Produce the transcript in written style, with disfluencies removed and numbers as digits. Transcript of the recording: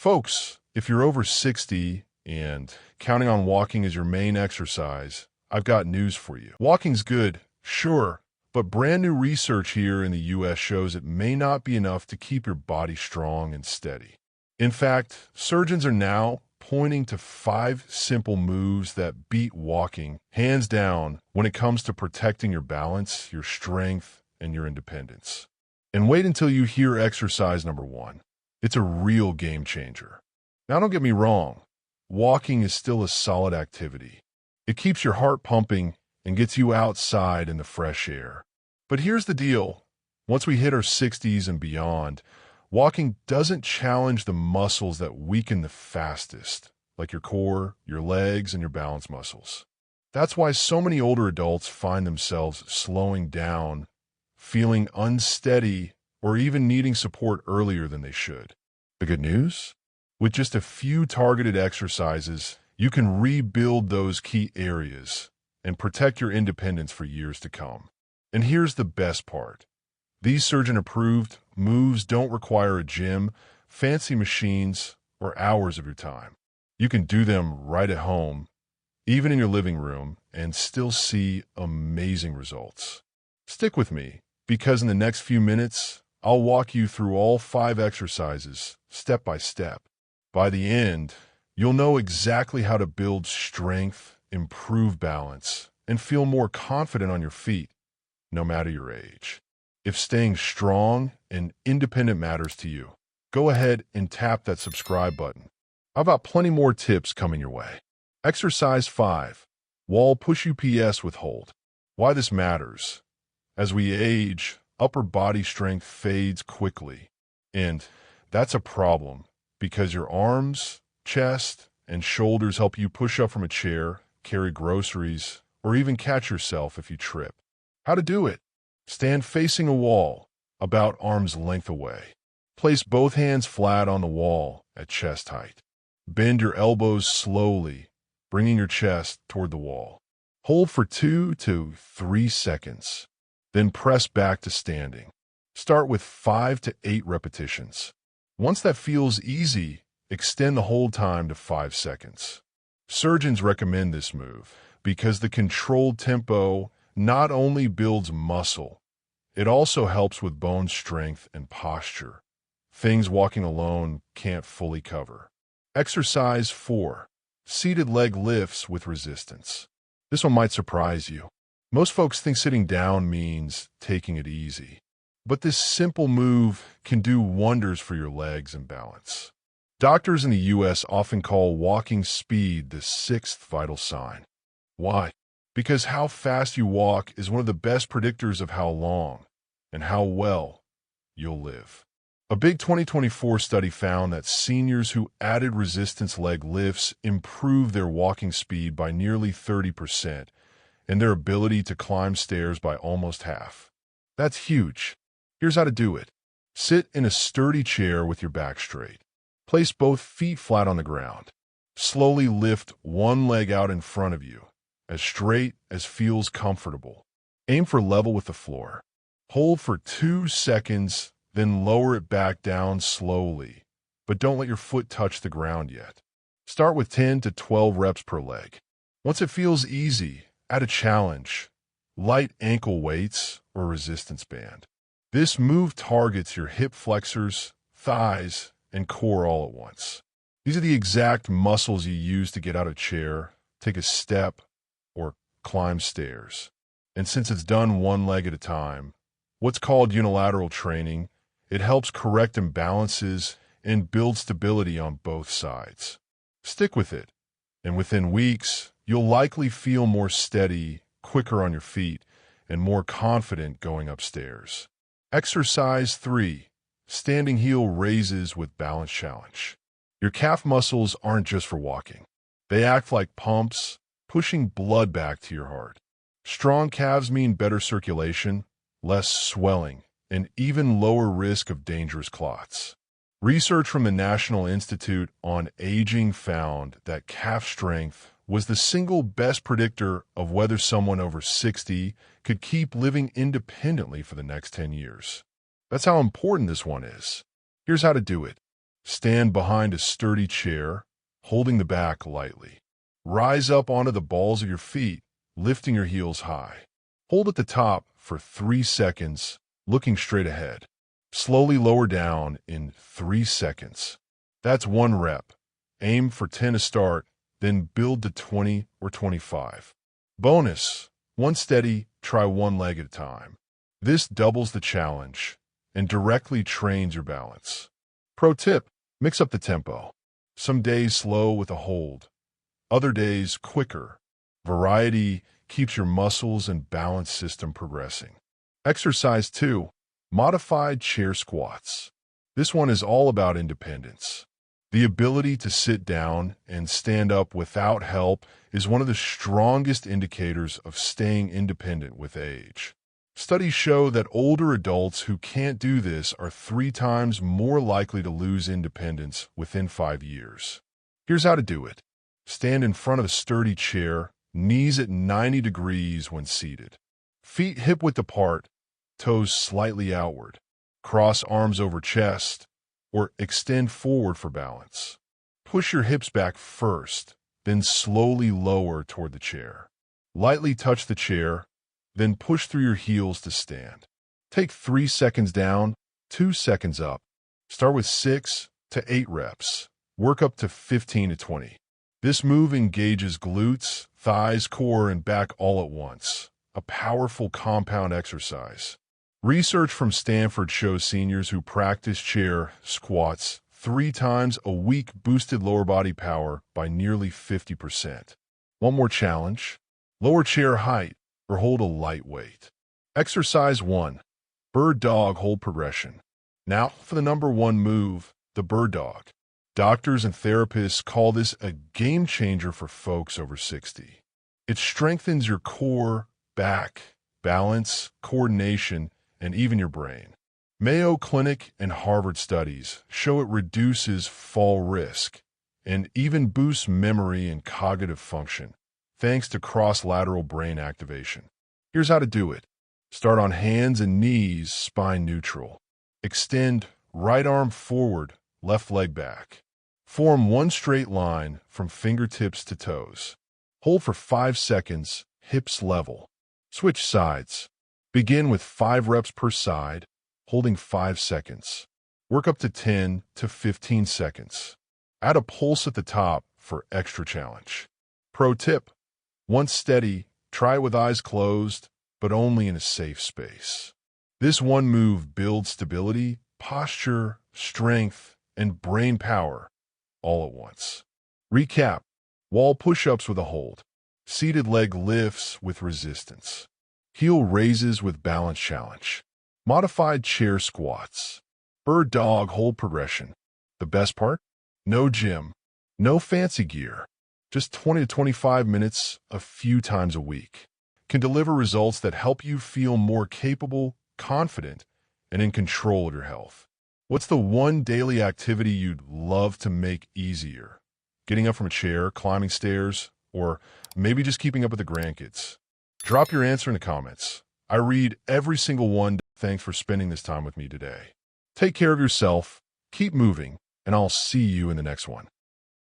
Folks, if you're over 60 and counting on walking as your main exercise, I've got news for you. Walking's good, sure, but brand new research here in the US shows it may not be enough to keep your body strong and steady. In fact, surgeons are now pointing to 5 simple moves that beat walking, hands down, when it comes to protecting your balance, your strength, and your independence. And wait until you hear exercise number 1. It's a real game changer. Now, don't get me wrong. Walking is still a solid activity. It keeps your heart pumping and gets you outside in the fresh air. But here's the deal. Once we hit our 60s and beyond, walking doesn't challenge the muscles that weaken the fastest, like your core, your legs, and your balance muscles. That's why so many older adults find themselves slowing down, feeling unsteady, or even needing support earlier than they should. The good news? With just a few targeted exercises, you can rebuild those key areas and protect your independence for years to come. And here's the best part. These surgeon-approved moves don't require a gym, fancy machines, or hours of your time. You can do them right at home, even in your living room, and still see amazing results. Stick with me, because in the next few minutes, I'll walk you through all 5 exercises, step by step. By the end, you'll know exactly how to build strength, improve balance, and feel more confident on your feet, no matter your age. If staying strong and independent matters to you, go ahead and tap that subscribe button. I've got plenty more tips coming your way. Exercise 5. Wall push UPS with hold. Why this matters. As we age, upper body strength fades quickly. And that's a problem because your arms, chest, and shoulders help you push up from a chair, carry groceries, or even catch yourself if you trip. How to do it? Stand facing a wall, about arm's length away. Place both hands flat on the wall at chest height. Bend your elbows slowly, bringing your chest toward the wall. Hold for 2 to 3 seconds. Then press back to standing. Start with 5 to 8 repetitions. Once that feels easy, extend the hold time to 5 seconds. Surgeons recommend this move because the controlled tempo not only builds muscle, it also helps with bone strength and posture, things walking alone can't fully cover. Exercise 4. Seated leg lifts with resistance. This one might surprise you. Most folks think sitting down means taking it easy, but this simple move can do wonders for your legs and balance. Doctors in the US often call walking speed the 6th vital sign. Why? Because how fast you walk is one of the best predictors of how long and how well you'll live. A big 2024 study found that seniors who added resistance leg lifts improved their walking speed by nearly 30%, and their ability to climb stairs by almost half. That's huge. Here's how to do it. Sit in a sturdy chair with your back straight. Place both feet flat on the ground. Slowly lift one leg out in front of you, as straight as feels comfortable. Aim for level with the floor. Hold for 2 seconds, then lower it back down slowly, but don't let your foot touch the ground yet. Start with 10 to 12 reps per leg. Once it feels easy, add a challenge, light ankle weights or resistance band. This move targets your hip flexors, thighs, and core all at once. These are the exact muscles you use to get out of a chair, take a step, or climb stairs. And since it's done one leg at a time, what's called unilateral training, it helps correct imbalances and build stability on both sides. Stick with it, and within weeks, you'll likely feel more steady, quicker on your feet, and more confident going upstairs. Exercise 3. Standing heel raises with balance challenge. Your calf muscles aren't just for walking. They act like pumps, pushing blood back to your heart. Strong calves mean better circulation, less swelling, and even lower risk of dangerous clots. Research from the National Institute on Aging found that calf strength was the single best predictor of whether someone over 60 could keep living independently for the next 10 years. That's how important this one is. Here's how to do it. Stand behind a sturdy chair, holding the back lightly. Rise up onto the balls of your feet, lifting your heels high. Hold at the top for 3 seconds, looking straight ahead. Slowly lower down in 3 seconds. That's 1 rep. Aim for 10 to start, then build to 20 or 25. Bonus: 1 steady, try 1 leg at a time. This doubles the challenge and directly trains your balance. Pro tip: mix up the tempo. Some days slow with a hold, other days quicker. Variety keeps your muscles and balance system progressing. Exercise 2: modified chair squats. This one is all about independence. The ability to sit down and stand up without help is one of the strongest indicators of staying independent with age. Studies show that older adults who can't do this are 3 times more likely to lose independence within 5 years. Here's how to do it. Stand in front of a sturdy chair, knees at 90 degrees when seated. Feet hip-width apart, toes slightly outward. Cross arms over chest, or extend forward for balance. Push your hips back first, then slowly lower toward the chair. Lightly touch the chair, then push through your heels to stand. Take 3 seconds down, 2 seconds up. Start with 6 to 8 reps. Work up to 15 to 20. This move engages glutes, thighs, core, and back all at once. A powerful compound exercise. Research from Stanford shows seniors who practice chair squats 3 times a week boosted lower body power by nearly 50%. One more challenge: lower chair height or hold a light weight. Exercise 1: bird dog hold progression. Now for the number 1 move, the bird dog. Doctors and therapists call this a game changer for folks over 60. It strengthens your core, back, balance, coordination, and even your brain. Mayo Clinic and Harvard studies show it reduces fall risk and even boosts memory and cognitive function, thanks to cross-lateral brain activation. Here's how to do it. Start on hands and knees, spine neutral. Extend right arm forward, left leg back. Form 1 straight line from fingertips to toes. Hold for 5 seconds, hips level. Switch sides. Begin with 5 reps per side, holding 5 seconds. Work up to 10 to 15 seconds. Add a pulse at the top for extra challenge. Pro tip: once steady, try it with eyes closed, but only in a safe space. This one move builds stability, posture, strength, and brain power all at once. Recap: wall push-ups with a hold. Seated leg lifts with resistance. Heel raises with balance challenge. Modified chair squats. Bird dog hold progression. The best part? No gym. No fancy gear. Just 20 to 25 minutes a few times a week. Can deliver results that help you feel more capable, confident, and in control of your health. What's the one daily activity you'd love to make easier? Getting up from a chair, climbing stairs, or maybe just keeping up with the grandkids? Drop your answer in the comments. I read every single one. Thanks for spending this time with me today. Take care of yourself, keep moving, and I'll see you in the next one.